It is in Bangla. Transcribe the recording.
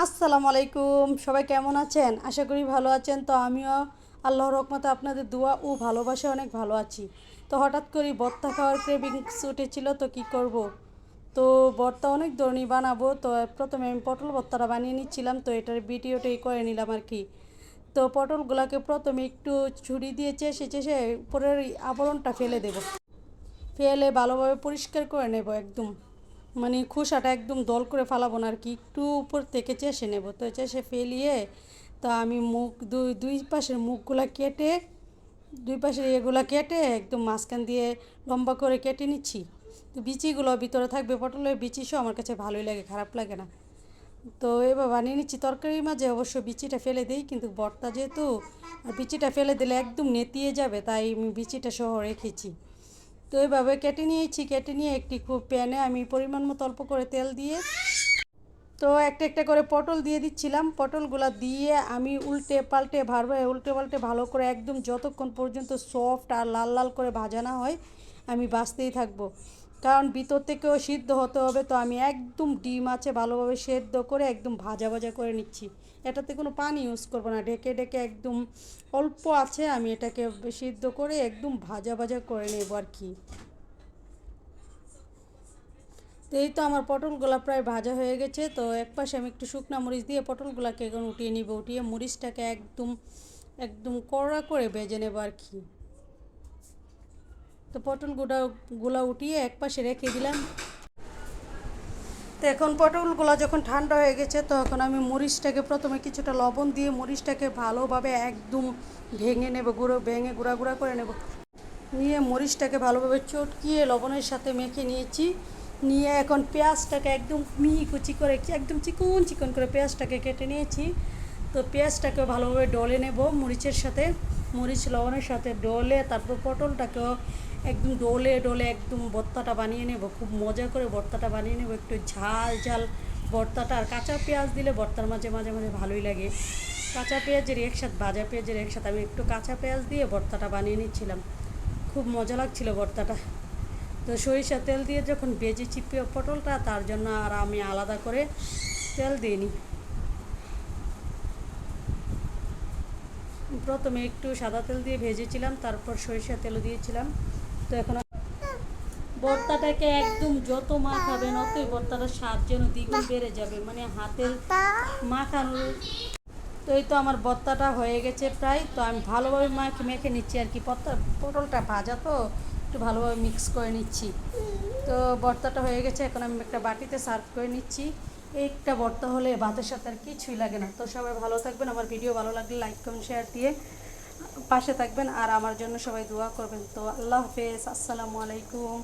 আসসালামু আলাইকুম, সবাই কেমন আছেন? আশা করি ভালো আছেন। তো আমিও আল্লাহর রহমতে আপনাদের দোয়া ও ভালোবাসা অনেক ভালো আছি। তো হঠাৎ করে ভর্তা খাওয়ার ক্রেভিংস উঠেছিল, তো কি করব। তো ভর্তা অনেক ধরনের বানাবো। তো প্রথমে আমি পটল ভর্তাটা বানিয়ে নিচ্ছিলাম, তো এটার ভিডিওটাই করে নিলাম আর কি। তো পটলগুলোকে প্রথমে একটু ছুরি দিয়ে চেষে চেষে উপরের এই আবরণটা ফেলে দেব। ফেলে ভালোভাবে পরিষ্কার করে নেব একদম, মানে খোসাটা একদম দল করে ফালাবো না আর কি, একটু উপর থেকে চেষে নেব। তো চেষে ফেলিয়ে তো আমি মুখ দুই দুই পাশের মুখগুলা কেটে, দুই পাশের এগুলা কেটে একদম মাঝখান দিয়ে লম্বা করে কেটে নিচ্ছি। তো বিচিগুলো ভিতরে থাকবে, পটলের বিচি সহ আমার কাছে ভালোই লাগে, খারাপ লাগে না। তো এবার বানিয়ে নিচ্ছি। তরকারির মাঝে অবশ্য বিচিটা ফেলে দিই, কিন্তু ভর্তা যেহেতু আর বিচিটা ফেলে দিলে একদম নেতিয়ে যাবে, তাই আমি বিচিটা সহ রেখেছি। তো এইভাবে কেটে নিয়েছি, কেটে নিয়ে একটি খুব প্যানে আমি পরিমাণ মতো অল্প করে তেল দিয়ে তো একটা একটা করে পটল দিয়ে দিচ্ছিলাম। পটলগুলো দিয়ে আমি উল্টে পাল্টে ভারবে উল্টে পাল্টে ভালো করে একদম যতক্ষণ পর্যন্ত সফট আর লাল লাল করে ভাজা না হয় আমি ভাজতেই থাকবো, কারণ ভিতর থেকেও সিদ্ধ হতে হবে। তো আমি একদম ডিম আছে ভালোভাবে সেদ্ধ করে একদম ভাজা ভাজা করে নিচ্ছি। এটাতে কোনো পানি ইউজ করবো না, ঢেকে ঢেকে একদম অল্প আছে আমি এটাকে সিদ্ধ করে একদম ভাজা ভাজা করে নেব আর কি। তো এই তো আমার পটলগুলো প্রায় ভাজা হয়ে গেছে। তো এক পাশে আমি একটু শুকনো মরিচ দিয়ে পটলগুলোকে এখন উঠিয়ে নিব, উঠিয়ে মরিচটাকে একদম একদম কড়া করে ভেজে নেব আর কি। তো পটলগুলা উঠিয়ে এক পাশে রেখে দিলাম। তো এখন পটলগুলো যখন ঠান্ডা হয়ে গেছে, তো এখন আমি মরিচটাকে প্রথমে কিছুটা লবণ দিয়ে মরিচটাকে ভালোভাবে একদম ভেঙে নেব, ভেঙে গুঁড়া গুঁড়া করে নেব। নিয়ে মরিচটাকে ভালোভাবে চটকিয়ে লবণের সাথে মেখে নিয়েছি। নিয়ে এখন পেঁয়াজটাকে একদম মিহি কুচি করে একদম চিকন চিকন করে পেঁয়াজটাকে কেটে নিয়েছি। তো পেঁয়াজটাকে ভালোভাবে ডলে নেব মরিচের সাথে, মরিচ লবণের সাথে ডলে তারপর পটলটাকেও একদম ডলে ডলে একদম ভর্তাটা বানিয়ে নেব। খুব মজা করে ভর্তাটা বানিয়ে নেব, একটু ঝাল ঝাল ভর্তাটা। আর কাঁচা পেঁয়াজ দিলে ভর্তার মাঝে মাঝে মাঝে ভালোই লাগে। কাঁচা পেঁয়াজের একসাথে ভাজা পেঁয়াজের একসাথে আমি একটু কাঁচা পেঁয়াজ দিয়ে ভর্তাটা বানিয়ে নিচ্ছিলাম, খুব মজা লাগছিল ভর্তাটা। তো সরিষা তেল দিয়ে যখন ভেজেছি পটলটা, তার জন্য আর আমি আলাদা করে তেল দিইনি। প্রথমে একটু সাদা তেল দিয়ে ভেজেছিলাম, তারপর সরিষা তেলও দিয়েছিলাম। তো এখন ভর্তাটাকে একদম যত মাখাবেন অতই ভর্তাটার স্বাদ যেন দ্বিগুণ বেড়ে যাবে, মানে হাতের মাখানোর। তো এই তো আমার ভর্তাটা হয়ে গেছে প্রায়। তো আমি ভালোভাবে মেখে নিচ্ছি আর কি, পটলটা ভাজা তো একটু ভালোভাবে মিক্স করে নিচ্ছি। তো ভর্তাটা হয়ে গেছে, এখন আমি একটা বাটিতে সার্ভ করে নিচ্ছি। একটা ভর্তা হলে ভাতের সাথে আর কিছুই লাগে না। তো সবাই ভালো থাকবেন, আমার ভিডিও ভালো লাগলে লাইক কমেন্ট শেয়ার দিয়ে পাশে থাকবেন, আর আমার জন্য সবাই দোয়া করবেন। তো আল্লাহ হাফেজ, আসসালামু আলাইকুম।